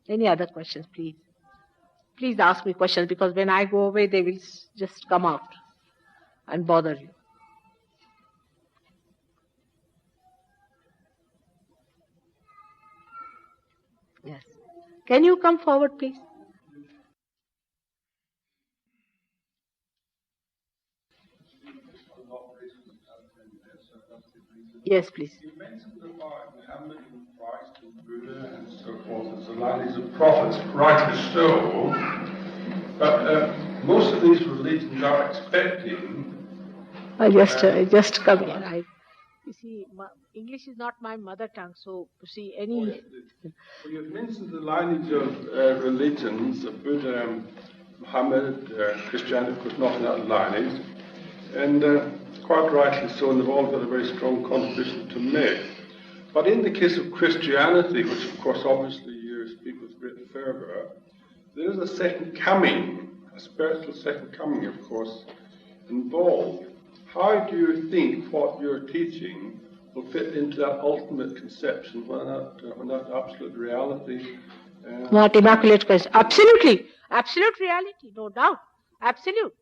Any other questions, please? Please ask me questions, because when I go away, they will just come out and bother you. Yes. Can you come forward, please? Yes, please. You mentioned about Muhammad and Christ and Buddha and so forth as the lineage of prophets, rightly so. But most of these religions are expecting. I just come here. You see, English is not my mother tongue, so you see any. Well, you've mentioned the lineage of religions, of Buddha, Muhammad, Christianity, of course, not in that lineage, and quite rightly so, and they've all got a very strong contribution to make. But in the case of Christianity, which of course obviously you speak with great fervour, there is a second coming, a spiritual second coming, of course, involved. How do you think what you're teaching will fit into that ultimate conception when that absolute reality? What immaculate question? Absolutely. Absolute reality, no doubt. Absolute.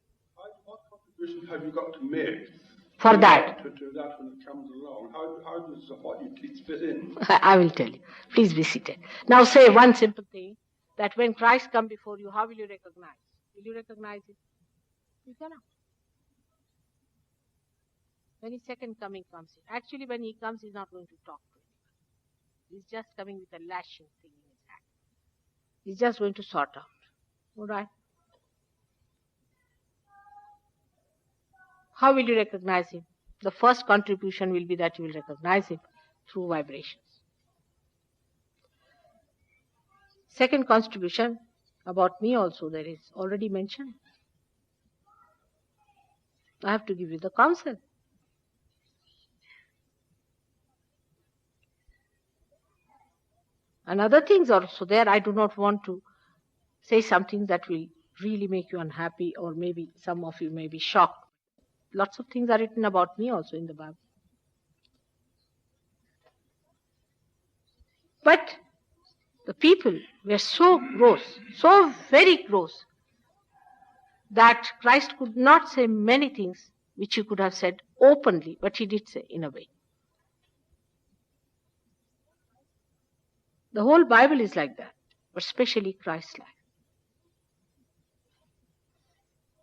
What contribution have you got to make for that? To that when it comes along? How does what you teach fit in? I will tell you. Please be seated. Now say one simple thing, that when Christ comes before you, how will you recognize? Will you recognize it? You cannot. When his second coming comes in. Actually, when he comes, he's not going to talk to anyone. He's just coming with a lashing thing in his hand. He's just going to sort out. All right? How will you recognize him? The first contribution will be that you will recognize him through vibrations. Second contribution about me also there is already mentioned. I have to give you the counsel. And other things also there. I do not want to say something that will really make you unhappy, or maybe some of you may be shocked. Lots of things are written about me also in the Bible. But the people were so gross, so very gross, that Christ could not say many things which he could have said openly, but he did say in a way. The whole Bible is like that, but especially Christ's life.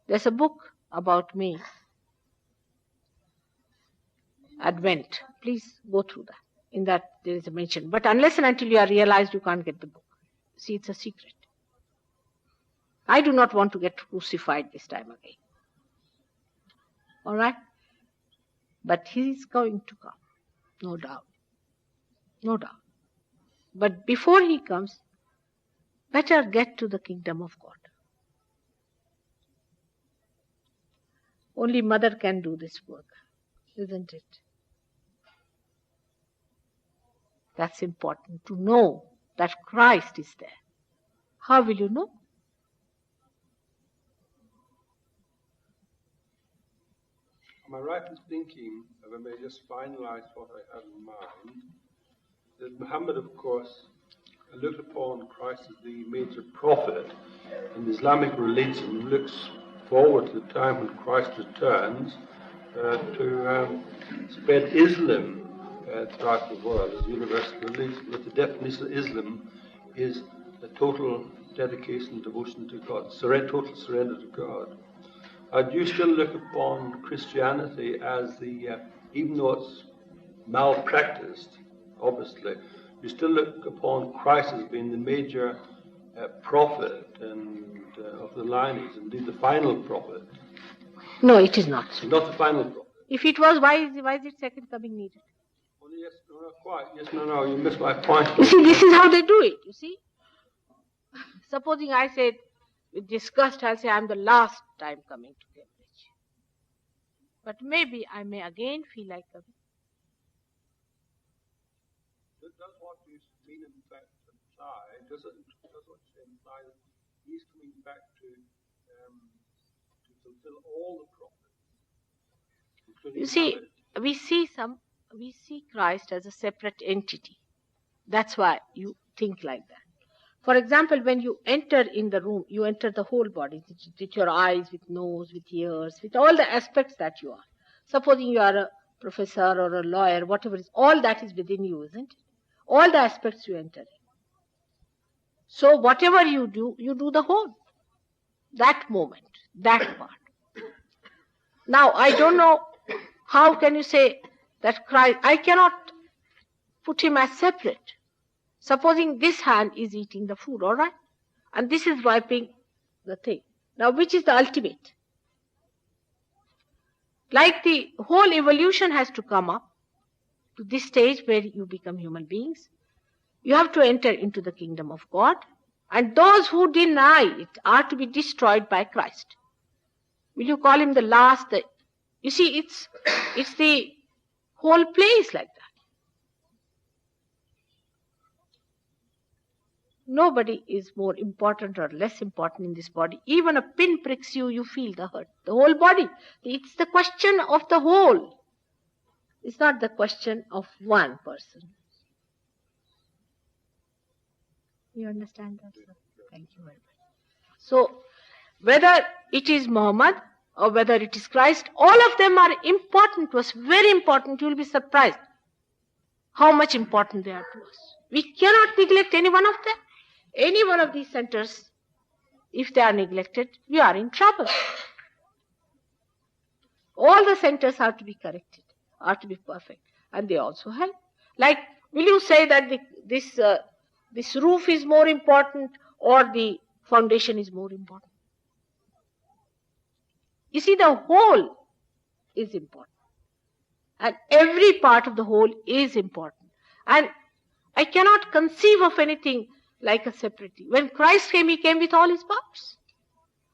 There's a book about me, Advent. Please go through that. In that there is a mention. But unless and until you are realized, you can't get the book. See, it's a secret. I do not want to get crucified this time again. All right? But he is going to come. No doubt. No doubt. But before he comes, better get to the kingdom of God. Only mother can do this work, isn't it? That's important to know that Christ is there. How will you know? Am I right in thinking, if I may just finalize what I have in mind, that Muhammad, of course, looked upon Christ as the major prophet, and Islamic religion looks forward to the time when Christ returns to spread Islam throughout the world as universal religion. But the definition of Islam is a total dedication and devotion to God, total surrender to God. Do you still look upon Christianity as the, even though it's malpracticed, obviously, you still look upon Christ as being the major prophet and of the lineage, indeed the final prophet? No, it is not. Not the final prophet. If it was, why is it second coming needed? Well, yes, no, not quite. Yes, no, you missed my point. You see, this is how they do it, you see. Supposing I said, with disgust, I'll say, I'm the last time coming to Cambridge. But maybe I may again feel like coming. Does what you mean in fact imply, does what you imply that he's coming back to fulfill all the prophets? You see, we see Christ as a separate entity. That's why you think like that. For example, when you enter in the room, you enter the whole body, with your eyes, with nose, with ears, with all the aspects that you are. Supposing you are a professor or a lawyer, whatever it is, all that is within you, isn't it? All the aspects you enter in. So whatever you do the whole. That moment, that part. Now, I don't know, how can you say that Christ, I cannot put him as separate. Supposing this hand is eating the food, all right? And this is wiping the thing. Now, which is the ultimate? Like the whole evolution has to come up to this stage where you become human beings. You have to enter into the kingdom of God. And those who deny it are to be destroyed by Christ. Will you call him the last? You see, it's the whole place like that. Nobody is more important or less important in this body. Even a pin pricks you, you feel the hurt. The whole body. It's the question of the whole. It's not the question of one person. You understand that, sir? Thank you very much. So, whether it is Muhammad or whether it is Christ, all of them are important to us, very important. You will be surprised how much important they are to us. We cannot neglect any one of them. Any one of these centers, if they are neglected, we are in trouble. All the centers have to be corrected, are to be perfect, and they also help. Like, will you say that this roof is more important or the foundation is more important? You see, the whole is important. And every part of the whole is important. And I cannot conceive of anything like a separately. When Christ came, he came with all his powers.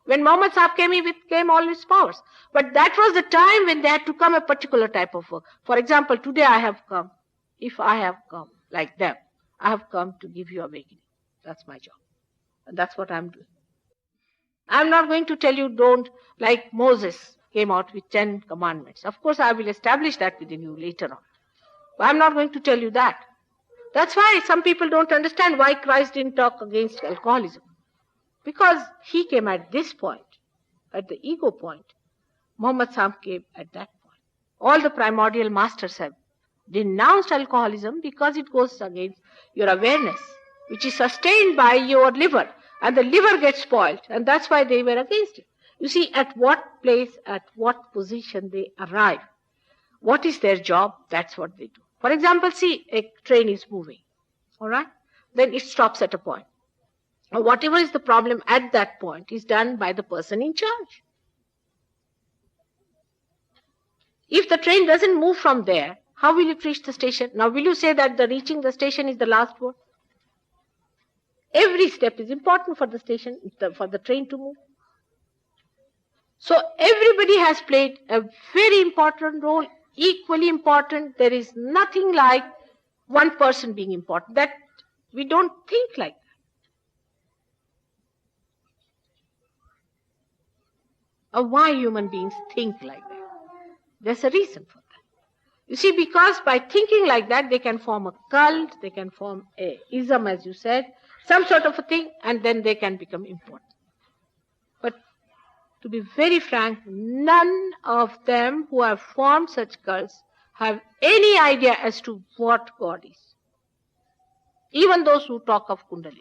When Muhammad Sahib came, he came all his powers. But that was the time when they had to come a particular type of work. For example, today I have come. If I have come like them, I have come to give you awakening. That's my job. And that's what I'm doing. I'm not going to tell you don't, like Moses came out with 10 commandments. Of course, I will establish that within you later on. But I'm not going to tell you that. That's why some people don't understand why Christ didn't talk against alcoholism. Because he came at this point, at the ego point. Muhammad Sahib came at that point. All the primordial masters have denounced alcoholism because it goes against your awareness, which is sustained by your liver. And the liver gets spoiled. And that's why they were against it. You see, at what place, at what position they arrive. What is their job? That's what they do. For example, see, a train is moving. All right? Then it stops at a point. Or whatever is the problem at that point is done by the person in charge. If the train doesn't move from there, how will it reach the station? Now, will you say that the reaching the station is the last word? Every step is important for the station, for the train to move. So everybody has played a very important role, equally important. There is nothing like one person being important. That we don't think like that. Or why human beings think like that? There's a reason for that. You see, because by thinking like that, they can form a cult, they can form a ism, as you said, some sort of a thing, and then they can become important. But to be very frank, none of them who have formed such cults have any idea as to what God is. Even those who talk of Kundalini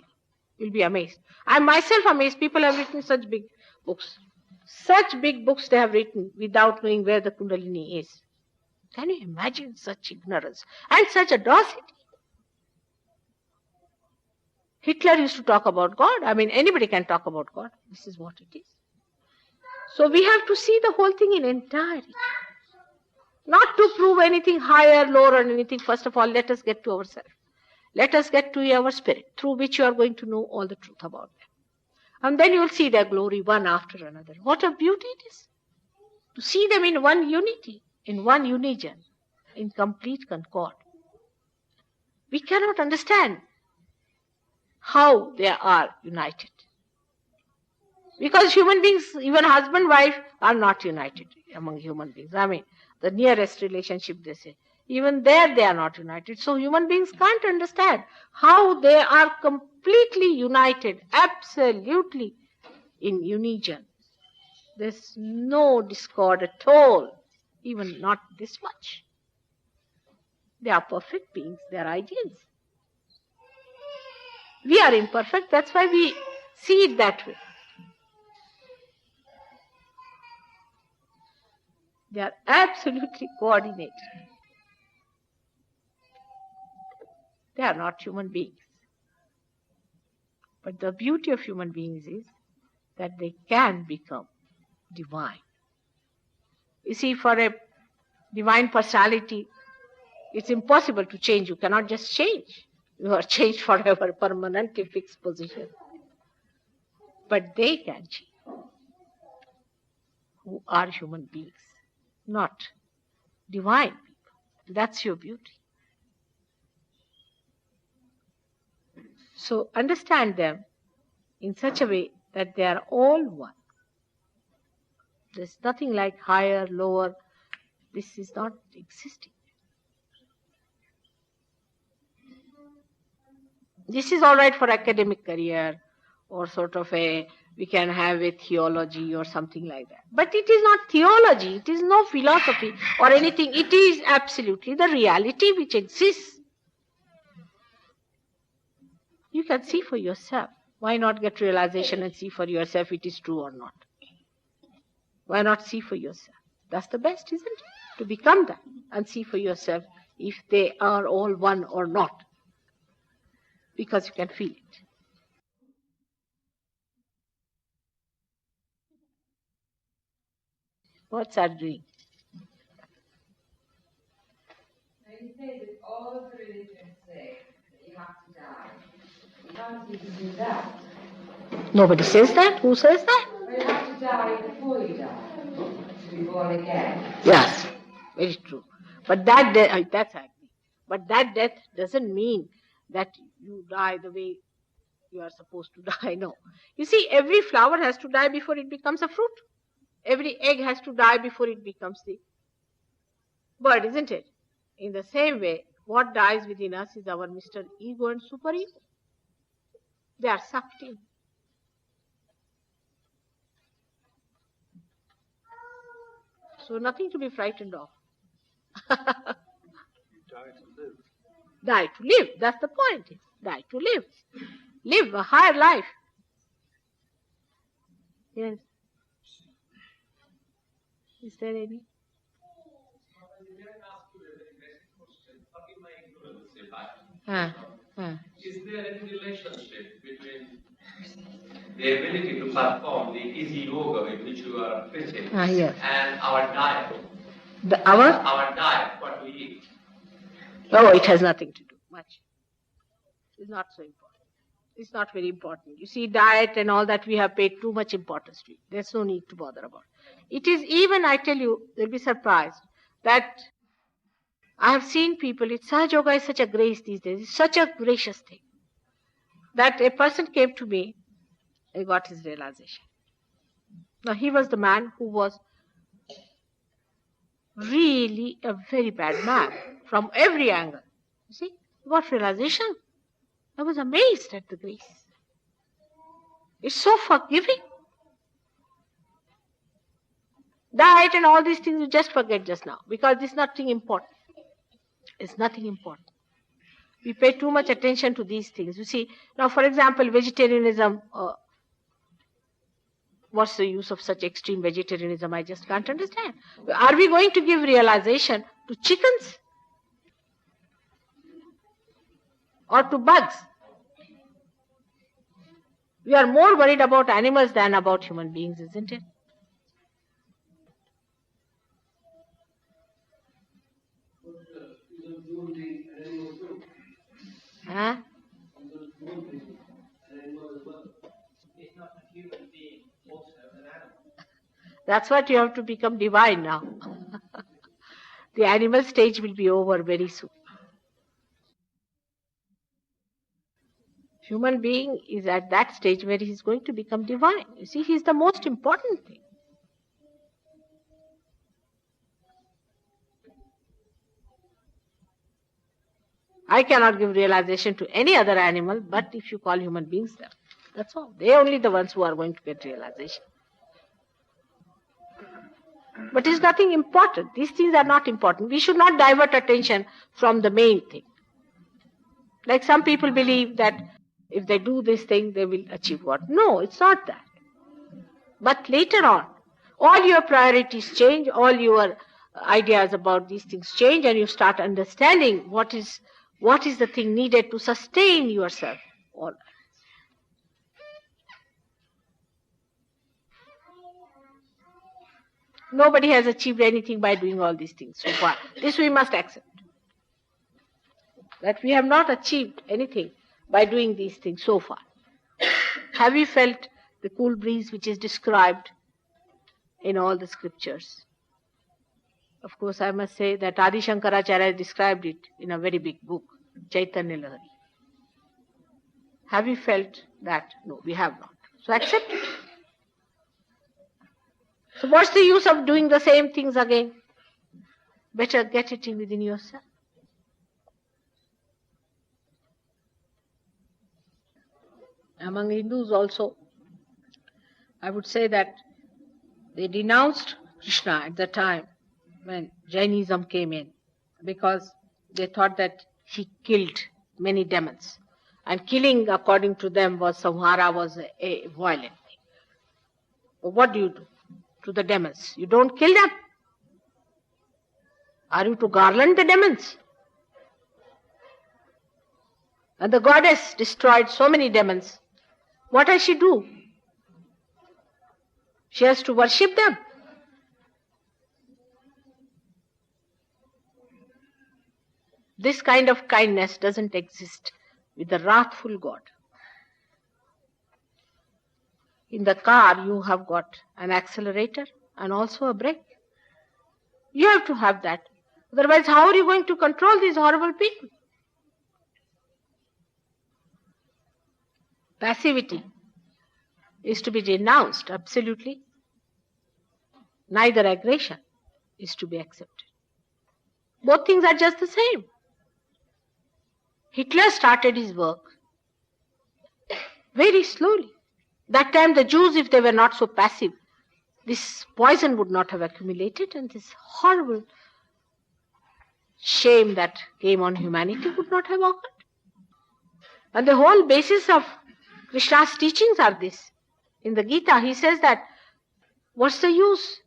will be amazed. I myself amazed. People have written such big books. Such big books they have written without knowing where the Kundalini is. Can you imagine such ignorance and such audacity? Hitler used to talk about God. I mean, anybody can talk about God. This is what it is. So we have to see the whole thing in entirety. Not to prove anything higher, lower, or anything. First of all, let us get to ourselves. Let us get to our spirit, through which you are going to know all the truth about them. And then you will see their glory one after another. What a beauty it is. To see them in one unity, in one union, in complete concord. We cannot understand how they are united. Because human beings, even husband, wife, are not united among human beings. I mean, the nearest relationship, they say, Even there they are not united. So human beings can't understand how they are completely united, absolutely in union. There's no discord at all, even not this much. They are perfect beings, they are ideals. We are imperfect, that's why we see it that way. They are absolutely coordinated. They are not human beings. But the beauty of human beings is that they can become divine. You see, for a divine personality, it's impossible to change. You cannot just change. You are changed forever, permanently fixed position. But they can change, who are human beings, not divine people. That's your beauty. So understand them in such a way that they are all one. There's nothing like higher, lower. This is not existing. This is all right for academic career or sort of we can have a theology or something like that. But it is not theology. It is no philosophy or anything. It is absolutely the reality which exists. You can see for yourself. Why not get realization and see for yourself it is true or not? Why not see for yourself? That's the best, isn't it? To become that and see for yourself if they are all one or not. Because you can feel it. What's our doing? Now you say that all of the religions say that you have to die. You can't even do that. Nobody says that. Who says that? Well, you have to die before you die, to be born again. Yes, very true. But that death, that's agree. But that death doesn't mean that you die the way you are supposed to die. No. You see, every flower has to die before it becomes a fruit. Every egg has to die before it becomes the bird, isn't it? In the same way, what dies within us is our Mr. Ego and Super-Ego. They are sucked in. So nothing to be frightened of. You die to live. Die to live, that's the point. Die to live. Live a higher life. Yes. Is there any? Is there any relationship between the ability to perform the easy yoga in which you are fitting Yes. and our diet? Our diet, what we eat. Oh, it has nothing to do much. It's not so important. It's not very important. You see, diet and all that we have paid too much importance to it. There's no need to bother about it. It is even, I tell you, you'll be surprised that I have seen people, Sahaja Yoga is such a grace these days. It's such a gracious thing. That a person came to me, I got his realization. Now, he was the man who was really a very bad man from every angle. You see, he got realization. I was amazed at the grace. It's so forgiving. Diet and all these things you just forget just now because it's nothing important. It's nothing important. We pay too much attention to these things. You see, now for example, vegetarianism, what's the use of such extreme vegetarianism? I just can't understand. Are we going to give realization to chickens? Or to bugs? We are more worried about animals than about human beings, isn't it? Huh? That's what you have to become divine now. The animal stage will be over very soon. Human being is at that stage where he is going to become divine. You see, he is the most important thing. I cannot give realization to any other animal, but if you call human beings them, that's all. They are only the ones who are going to get realization. But it's nothing important. These things are not important. We should not divert attention from the main thing. Like some people believe that if they do this thing, they will achieve what? No, it's not that. But later on, all your priorities change, all your ideas about these things change, and you start understanding what is the thing needed to sustain yourself. All right. Nobody has achieved anything by doing all these things so far. This we must accept. That we have not achieved anything by doing these things so far. Have you felt the cool breeze which is described in all the scriptures? Of course, I must say that Adi Shankaracharya described it in a very big book, Chaitanya Lahari. Have you felt that? No, we have not. So accept it. So what's the use of doing the same things again? Better get it in within yourself. Among Hindus also, I would say that they denounced Krishna at the time when Jainism came in, because they thought that he killed many demons. And killing, according to them, samhara was a violent thing. But what do you do to the demons? You don't kill them. Are you to garland the demons? And the goddess destroyed so many demons. What does she do? She has to worship them. This kind of kindness doesn't exist with the wrathful God. In the car, you have got an accelerator and also a brake. You have to have that. Otherwise, how are you going to control these horrible people? Passivity is to be denounced, absolutely. Neither aggression is to be accepted. Both things are just the same. Hitler started his work very slowly. That time the Jews, if they were not so passive, this poison would not have accumulated, and this horrible shame that came on humanity would not have occurred. And the whole basis of Krishna's teachings are this. In the Gita, he says that, what's the use?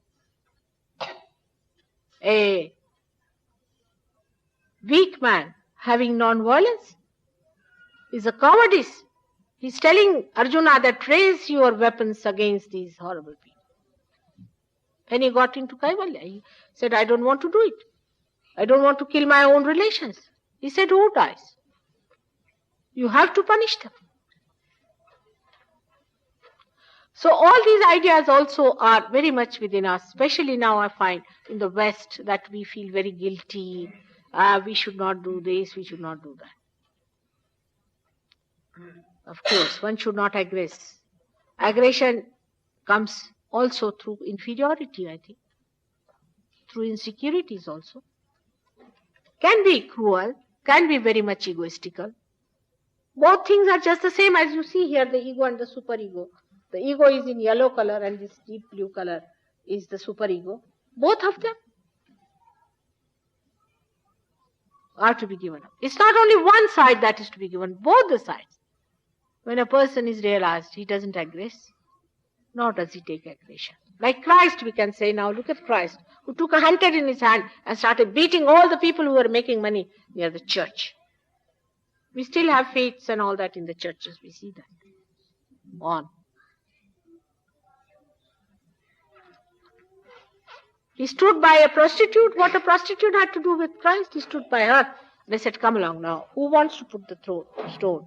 A weak man having non-violence is a cowardice. He's telling Arjuna that raise your weapons against these horrible people. When he got into Kaivalya, he said, I don't want to do it. I don't want to kill my own relations. He said, who dies? You have to punish them. So all these ideas also are very much within us, especially now I find in the West that we feel very guilty. We should not do this, we should not do that. Of course, one should not aggress. Aggression comes also through inferiority, I think. Through insecurities also. Can be cruel, can be very much egoistical. Both things are just the same as you see here, the ego and the superego. The ego is in yellow color and this deep blue color is the superego. Both of them are to be given up. It's not only one side that is to be given, both the sides. When a person is realized, he doesn't aggress, nor does he take aggression. Like Christ, we can say now, look at Christ, who took a hunter in his hand and started beating all the people who were making money near the church. We still have faiths and all that in the churches, we see that. On. He stood by a prostitute. What a prostitute had to do with Christ? He stood by her. They said, come along now. Who wants to put the stone?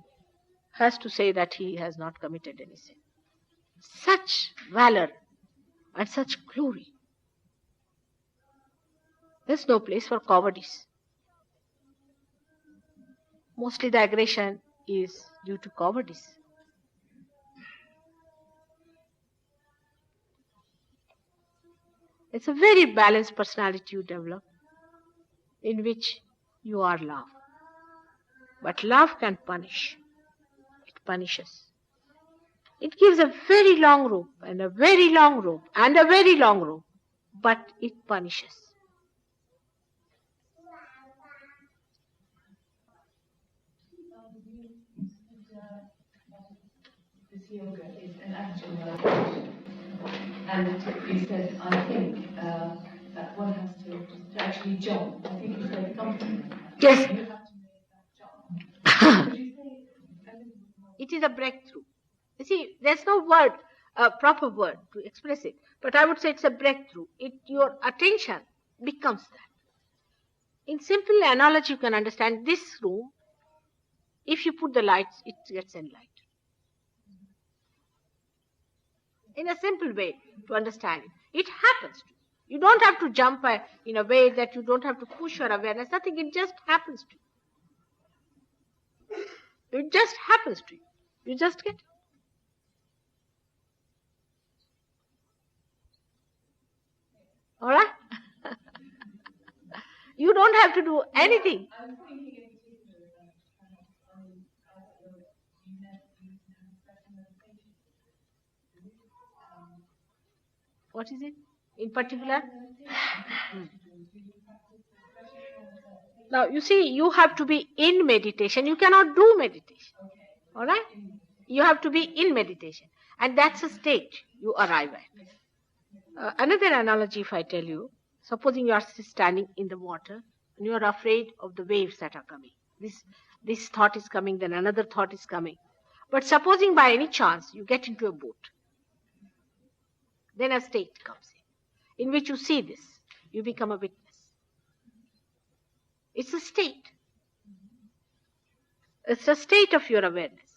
Has to say that he has not committed any sin. Such valor and such glory. There's no place for cowardice. Mostly the aggression is due to cowardice. It's a very balanced personality you develop, in which you are love. But love can punish. It punishes. It gives a very long rope and a very long rope and a very long rope, but it punishes. This yoga is an actual meditation. And you said, I think, that one has to actually jump. I think you said something. Yes. You have to make that jump. Could you say a little bit more? It is a breakthrough. You see, there's no word, a proper word to express it, but I would say it's a breakthrough. Your attention becomes that. In simple analogy, you can understand this room. If you put the lights, it gets enlightened. In a simple way to understand it. It happens to you. You don't have to jump in a way that you don't have to push your awareness. Nothing, it just happens to you. It just happens to you. You just get it. All right? You don't have to do anything. I'm thinking in particular that you meant you have special meditation. What is it in particular? Now, you see, you have to be in meditation. You cannot do meditation. All right? You have to be in meditation. And that's a stage you arrive at. Another analogy, if I tell you, supposing you are standing in the water and you are afraid of the waves that are coming. This thought is coming, then another thought is coming. But supposing by any chance you get into a boat, then a state comes in which you see this. You become a witness. It's a state. It's a state of your awareness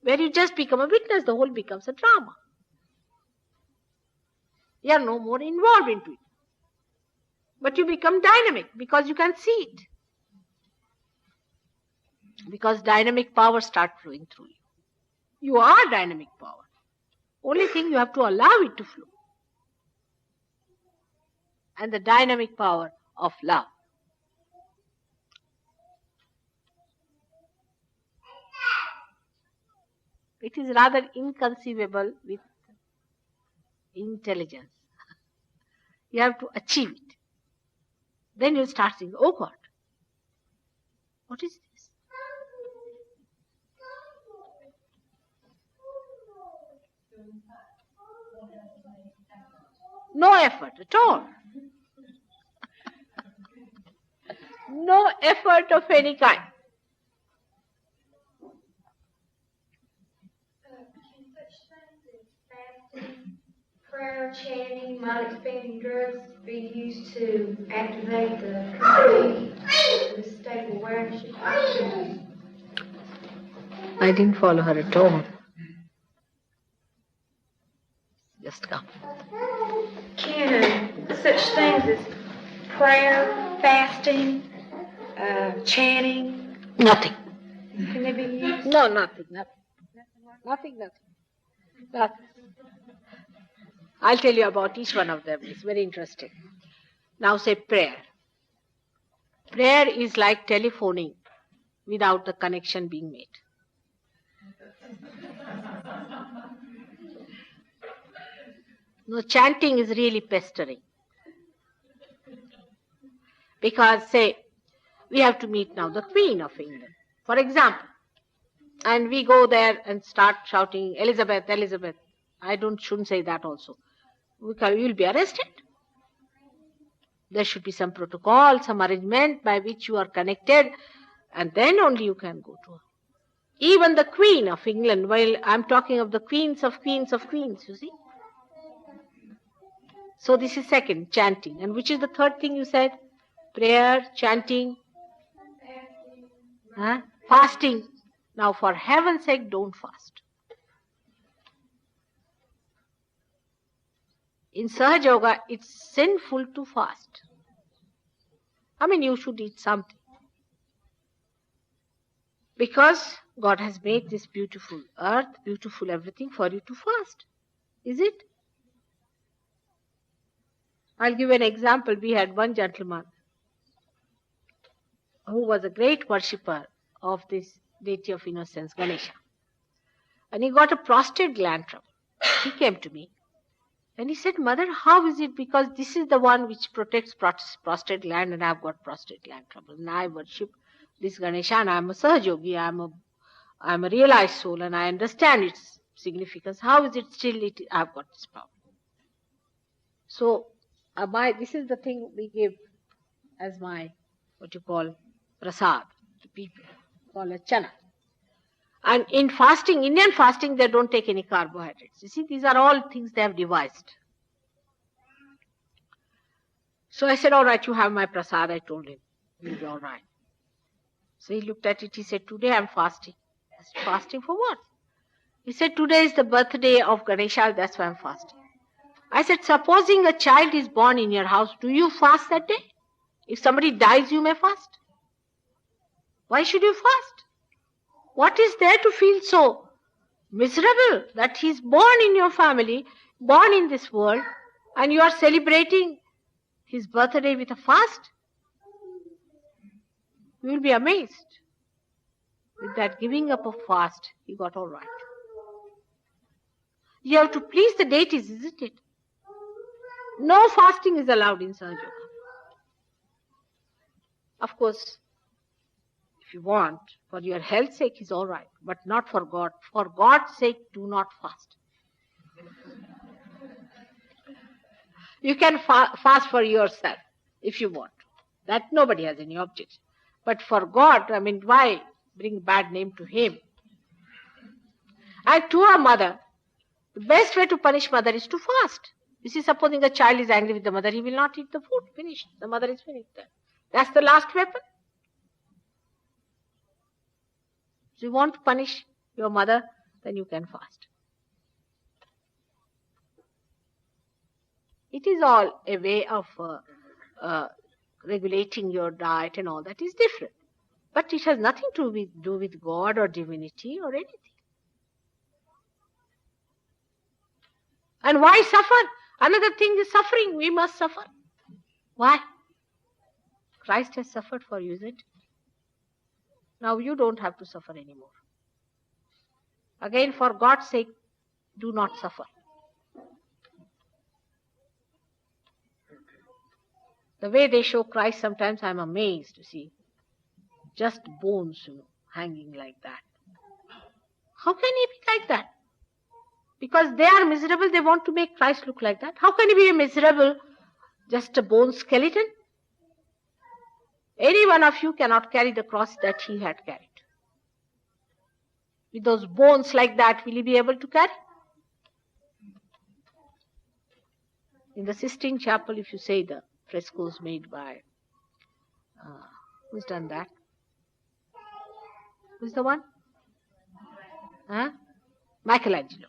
where you just become a witness. The whole becomes a drama. You are no more involved into it. But you become dynamic because you can see it. Because dynamic power starts flowing through you. You are dynamic power. Only thing you have to allow it to flow. And the dynamic power of love. It is rather inconceivable with intelligence. You have to achieve it. Then you start thinking, oh God, what is this? No effort at all. No effort of any kind. Can such things as fasting, prayer, chanting, mind-expanding drugs be used to activate the complete, the state of awareness? I didn't follow her at all. Just come. Can such things as prayer, fasting, chanting, Nothing. can they be used? No, nothing. Nothing. I'll tell you about each one of them. It's very interesting. Now say prayer. Prayer is like telephoning without the connection being made. No, chanting is really pestering. Because, say, we have to meet now the Queen of England, for example. And we go there and start shouting, Elizabeth, Elizabeth. I shouldn't say that also. You will be arrested. There should be some protocol, some arrangement by which you are connected, and then only you can go to her. Even the Queen of England, while I'm talking of the queens of queens of queens, you see. So this is second, chanting. And which is the third thing you said? Prayer, chanting, fasting. Now for heaven's sake, don't fast. In Sahaja Yoga, it's sinful to fast. I mean, you should eat something. Because God has made this beautiful earth, beautiful everything for you to fast. Is it? I'll give an example. We had one gentleman who was a great worshipper of this deity of innocence, Ganesha. And he got a prostate gland trouble. He came to me and he said, Mother, how is it? Because this is the one which protects prostate gland and I've got prostate gland trouble. And I worship this Ganesha and I'm a Sahajogi, I'm a realized soul and I understand its significance. How is it still I've got this problem? So this is the thing we give as my, what you call, prasad to people, call it chana. And in fasting, Indian fasting, they don't take any carbohydrates. You see, these are all things they have devised. So I said, all right, you have my prasad, I told him. He'll be all right. So he looked at it, he said, today I'm fasting. I said, fasting for what? He said, today is the birthday of Ganesha, that's why I'm fasting. I said, supposing a child is born in your house, do you fast that day? If somebody dies, you may fast. Why should you fast? What is there to feel so miserable that he's born in your family, born in this world, and you are celebrating his birthday with a fast? You will be amazed. With that giving up of fast, he got all right. You have to please the deities, isn't it? No fasting is allowed in Sahaja Yoga. Of course, if you want, for your health's sake is all right, but not for God. For God's sake, do not fast. You can fast for yourself if you want. That nobody has any objection. But for God, I mean, why bring bad name to him? And to a mother, the best way to punish mother is to fast. You see, supposing a child is angry with the mother, he will not eat the food. Finished. The mother is finished there. That's the last weapon. If you want to punish your mother, then you can fast. It is all a way of regulating your diet and all that is different. But it has nothing to do with God or divinity or anything. And why suffer? Another thing is suffering. We must suffer. Why? Christ has suffered for you, isn't it? Now you don't have to suffer anymore. Again, for God's sake, do not suffer. The way they show Christ, sometimes I'm amazed to see. Just bones, hanging like that. How can he be like that? Because they are miserable, they want to make Christ look like that. How can he be miserable, just a bone skeleton? Any one of you cannot carry the cross that he had carried. With those bones like that, will he be able to carry? In the Sistine Chapel, if you say the frescoes made by, who's done that? Who's the one? Michelangelo.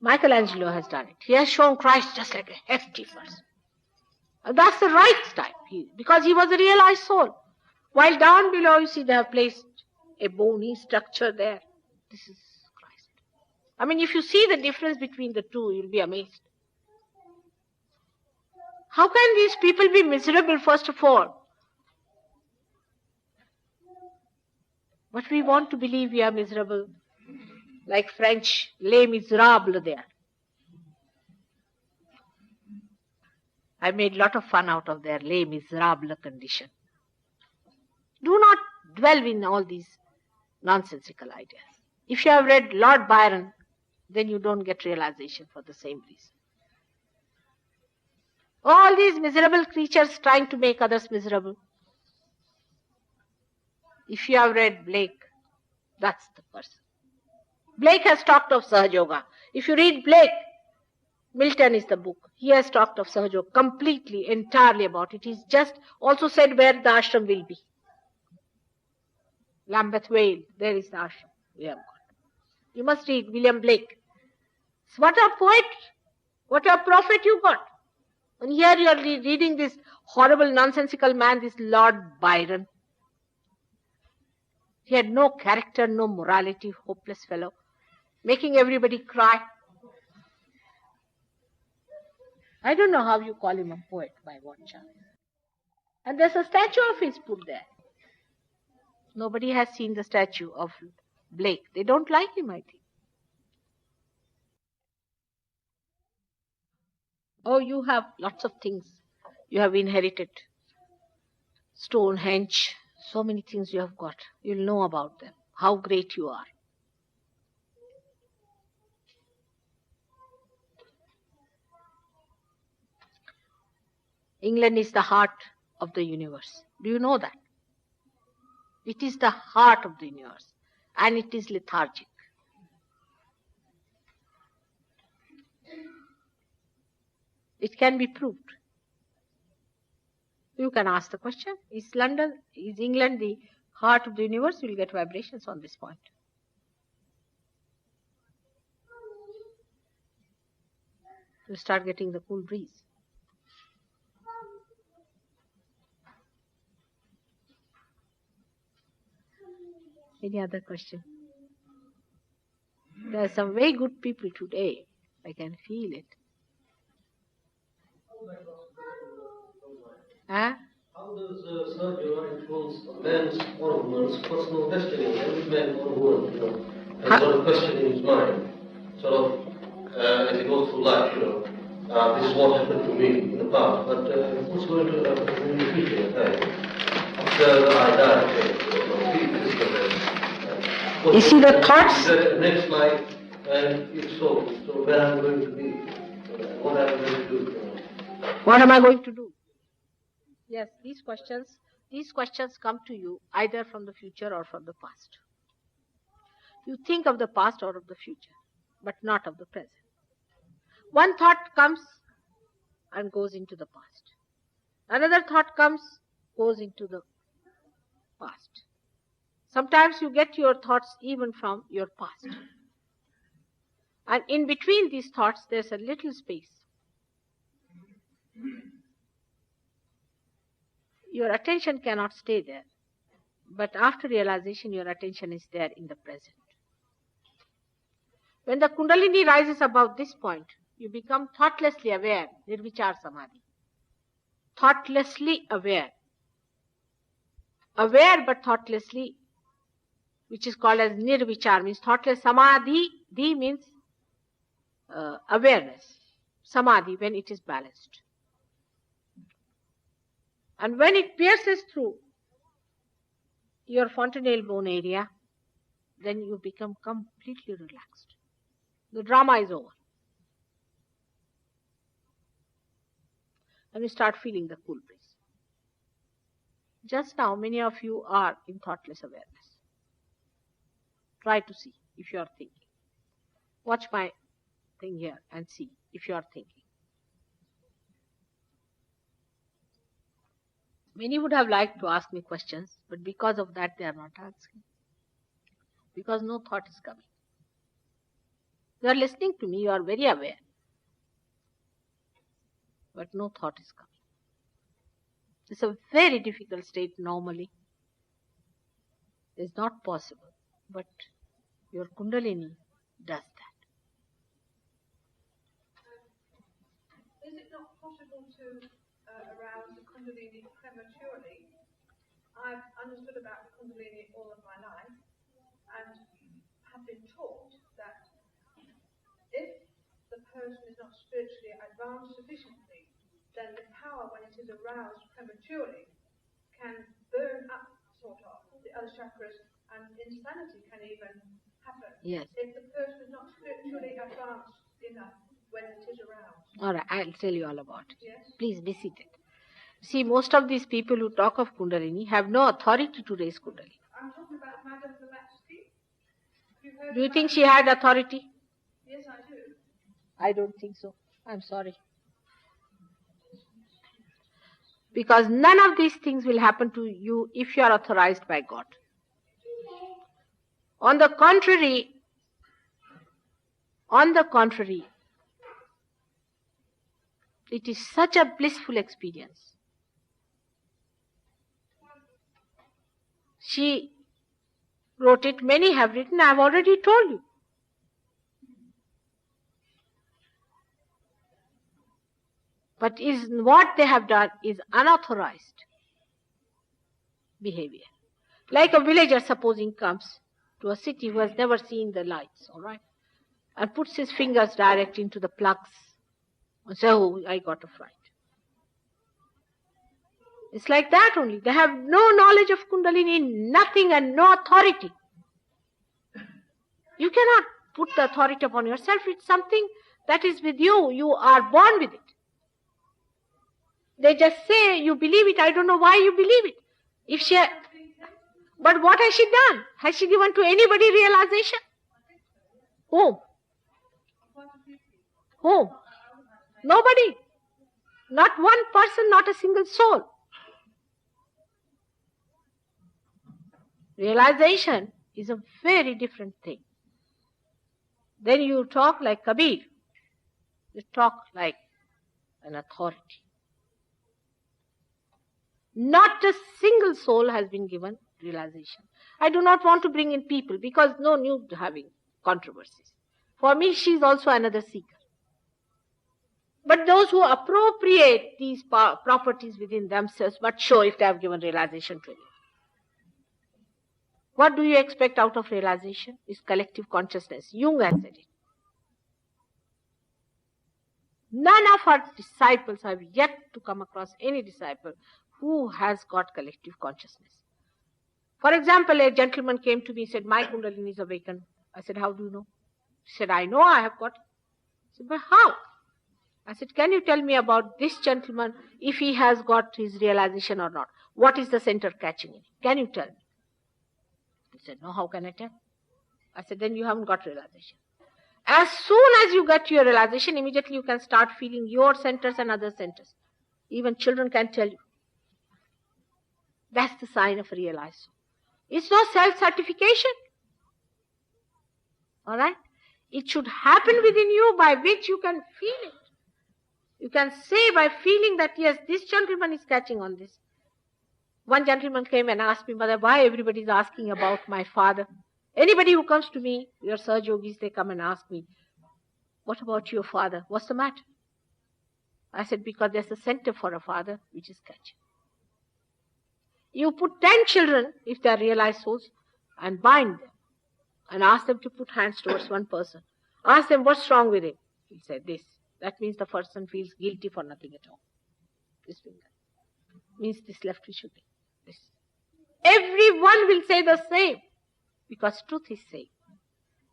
Michelangelo has done it. He has shown Christ just like a hefty person. That's the right type, because he was a realized soul. While down below, you see, they have placed a bony structure there. This is Christ. I mean, if you see the difference between the two, you'll be amazed. How can these people be miserable, first of all? But we want to believe we are miserable, like French, les miserables there. I made a lot of fun out of their les miserables condition. Do not dwell in all these nonsensical ideas. If you have read Lord Byron, then you don't get realization for the same reason. All these miserable creatures trying to make others miserable. If you have read Blake, that's the person. Blake has talked of Sahaja Yoga. If you read Blake, Milton is the book. He has talked of Sahaja Yoga completely, entirely about it. He's just also said where the ashram will be. Lambeth Vale, there is the ashram we have got. You must read William Blake. What a poet, what a prophet you got. And here you are reading this horrible, nonsensical man, this Lord Byron. He had no character, no morality, hopeless fellow, making everybody cry. I don't know how you call him a poet, by what chance. And there's a statue of his put there. Nobody has seen the statue of Blake. They don't like him, I think. Oh, you have lots of things you have inherited. Stonehenge, so many things you have got. You'll know about them, how great you are. England is the heart of the universe. Do you know that? It is the heart of the universe, and it is lethargic. It can be proved. You can ask the question, is England the heart of the universe? You will get vibrations on this point. You start getting the cool breeze. Any other question? There are some very good people today. I can feel it. Huh? How does surgery influence a man's or woman's personal destiny? Every man or woman, has sort of question in his mind, sort of, as he goes through life, this is what happened to me in the past, but what's going to happen in the future? After I die, You see the thoughts? The next life, and if so where I'm going to be, what I'm going to do. What am I going to do? Yes, these questions come to you either from the future or from the past. You think of the past or of the future, but not of the present. One thought comes and goes into the past. Another thought comes, goes into the past. Sometimes you get your thoughts even from your past. And in between these thoughts, there's a little space. Your attention cannot stay there. But after realization, your attention is there in the present. When the Kundalini rises above this point, you become thoughtlessly aware, Nirvichar Samadhi. Thoughtlessly aware. Aware but thoughtlessly, which is called as Nirvichar, means thoughtless. Samadhi, Di means awareness. Samadhi, when it is balanced. And when it pierces through your fontanelle bone area, then you become completely relaxed. The drama is over. And you start feeling the cool breeze. Just now, many of you are in thoughtless awareness. Try to see if you are thinking. Watch my thing here and see if you are thinking. Many would have liked to ask me questions, but because of that they are not asking. Because no thought is coming. You are listening to me, you are very aware. But no thought is coming. It's a very difficult state normally. It's not possible. But your Kundalini does that. Is it not possible to arouse the Kundalini prematurely? I've understood about the Kundalini all of my life and have been taught that if the person is not spiritually advanced sufficiently, then the power, when it is aroused prematurely, can burn up sort of the other chakras, and insanity can even happen. Yes. If the person is not spiritually advanced enough when it is aroused. All right, I'll tell you all about it. Yes. Please be seated. See, most of these people who talk of Kundalini have no authority to raise Kundalini. I'm talking about Madame Blavatsky. Do you think she had authority? Yes, I do. I don't think so. I'm sorry. Because none of these things will happen to you if you are authorized by God. On the contrary, it is such a blissful experience. She wrote it, many have written, I have already told you. But what they have done is unauthorized behavior. Like a villager, supposing, comes to a city who has never seen the lights, all right, and puts his fingers direct into the plugs and says, oh, I got a fright. It's like that only. They have no knowledge of Kundalini, nothing, and no authority. You cannot put the authority upon yourself. It's something that is with you. You are born with it. They just say you believe it. I don't know why you believe it. But what has she done? Has she given to anybody realization? Whom? Whom? Nobody. Not one person, not a single soul. Realization is a very different thing. Then you talk like Kabir. You talk like an authority. Not a single soul has been given realization. I do not want to bring in people because no need having controversies. For me, she is also another seeker. But those who appropriate these properties within themselves must show if they have given realization to anyone. What do you expect out of realization? Is collective consciousness. Jung has said it. None of our disciples have yet to come across any disciple who has got collective consciousness. For example, a gentleman came to me and said, my Kundalini is awakened. I said, how do you know? He said, I know I have got it. I said, but how? I said, can you tell me about this gentleman, if he has got his realization or not? What is the center catching in? Can you tell me? He said, no, how can I tell? I said, then you haven't got realization. As soon as you get your realization, immediately you can start feeling your centers and other centers. Even children can tell you. That's the sign of a realized soul. It's no self-certification. All right? It should happen within you by which you can feel it. You can say by feeling that, yes, this gentleman is catching on this. One gentleman came and asked me, Mother, why everybody is asking about my father? Anybody who comes to me, your Saj Yogis, they come and ask me, what about your father? What's the matter? I said, because there's a center for a father which is catching. You put 10 children, if they are realized souls, and bind them and ask them to put hands towards one person. Ask them, what's wrong with him? He said, this. That means the person feels guilty for nothing at all. This finger. Means this left we should be. This. Everyone will say the same. Because truth is same.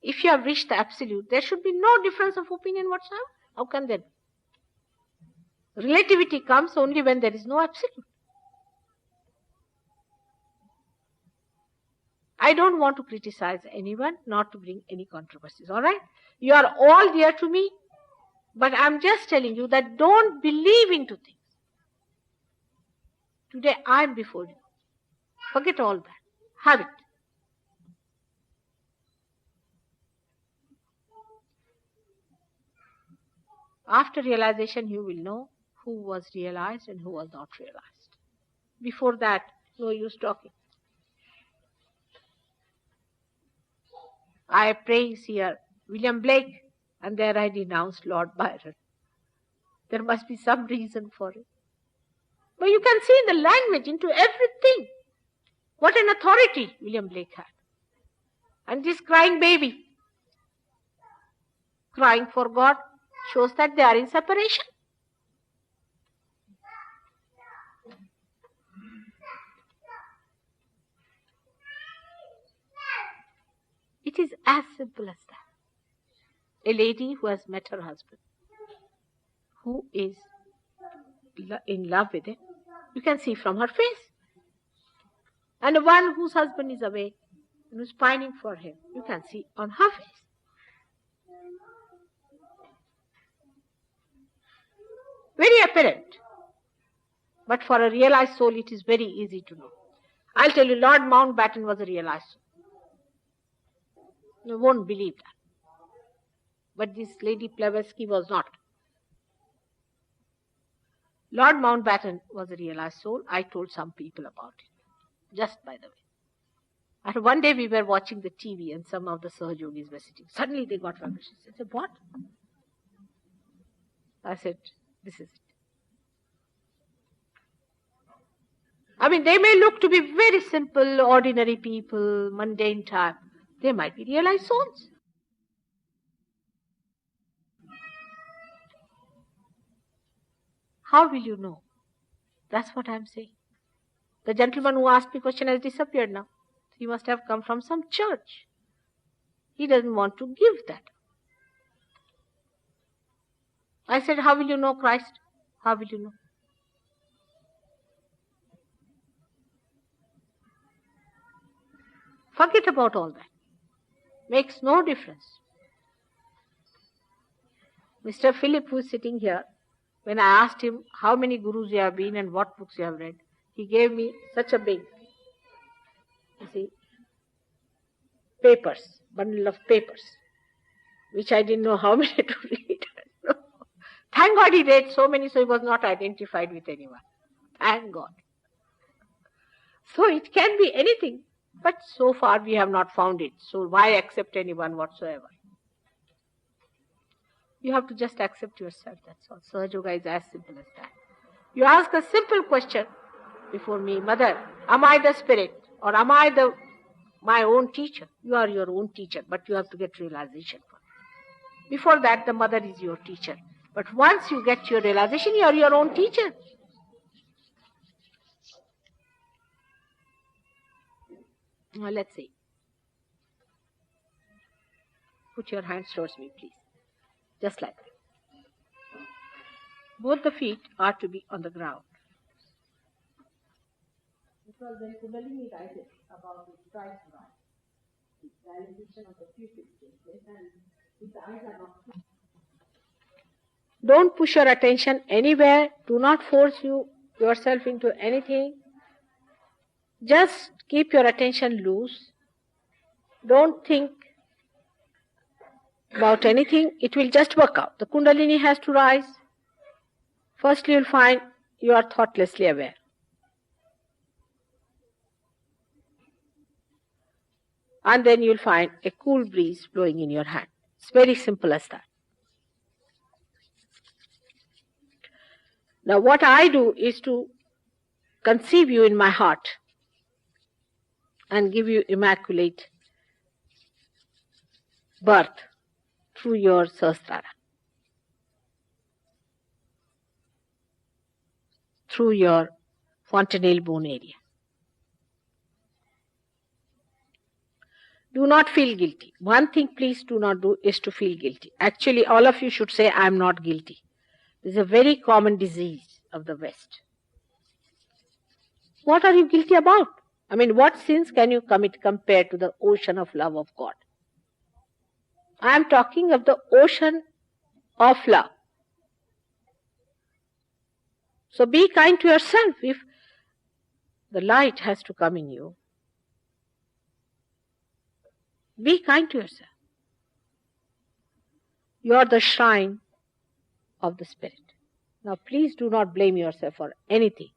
If you have reached the absolute, there should be no difference of opinion whatsoever. How can there be? Relativity comes only when there is no absolute. I don't want to criticize anyone, not to bring any controversies, all right? You are all dear to me, but I'm just telling you that don't believe into things. Today I am before you. Forget all that. Have it. After realization, you will know who was realized and who was not realized. Before that, no use talking. I praise here William Blake, and there I denounced Lord Byron. There must be some reason for it. But you can see in the language, into everything, what an authority William Blake had. And this crying baby, crying for God, shows that they are in separation. It is as simple as that. A lady who has met her husband, who is in love with him, you can see from her face. And one whose husband is away and who's pining for him, you can see on her face. Very apparent. But for a realized soul, it is very easy to know. I'll tell you, Lord Mountbatten was a realized soul. You won't believe that. But this Lady Blavatsky was not. Lord Mountbatten was a realized soul. I told some people about it, just by the way. And one day we were watching the TV and some of the Saj Yogis were sitting. Suddenly they got vibrations. I said, what? I said, this is it. I mean, they may look to be very simple, ordinary people, mundane type. They might be realized souls. How will you know? That's what I'm saying. The gentleman who asked me question has disappeared now. He must have come from some church. He doesn't want to give that. I said, how will you know Christ? How will you know? Forget about all that. Makes no difference. Mr. Philip, who is sitting here, when I asked him how many gurus you have been and what books you have read, he gave me such a big, papers, bundle of papers, which I didn't know how many to read. Thank God he read so many, so he was not identified with anyone. Thank God. So it can be anything, but so far we have not found it. So why accept anyone whatsoever? You have to just accept yourself, that's all. Sahaja Yoga is as simple as that. You ask a simple question before me, Mother, am I the spirit or am I my own teacher? You are your own teacher, but you have to get realization first. Before that, the mother is your teacher. But once you get your realization, you are your own teacher. Now let's see. Put your hands towards me, please. Just like that. Both the feet are to be on the ground. Because when Kundalini rises about the strike rise, the dilatation of the pupils takes place and his eyes are not closed. Don't push your attention anywhere. Do not force yourself into anything. Just keep your attention loose. Don't think about anything. It will just work out. The Kundalini has to rise. First you will find you are thoughtlessly aware. And then you will find a cool breeze blowing in your hand. It's very simple as that. Now what I do is to conceive you in my heart and give you immaculate birth through your Sahasrara, through your fontanelle bone area. Do not feel guilty. One thing please do not do is to feel guilty. Actually, all of you should say, I am not guilty. This is a very common disease of the West. What are you guilty about? I mean, what sins can you commit compared to the ocean of love of God? I am talking of the ocean of love. So be kind to yourself. If the light has to come in you, be kind to yourself. You are the shrine of the Spirit. Now please do not blame yourself for anything.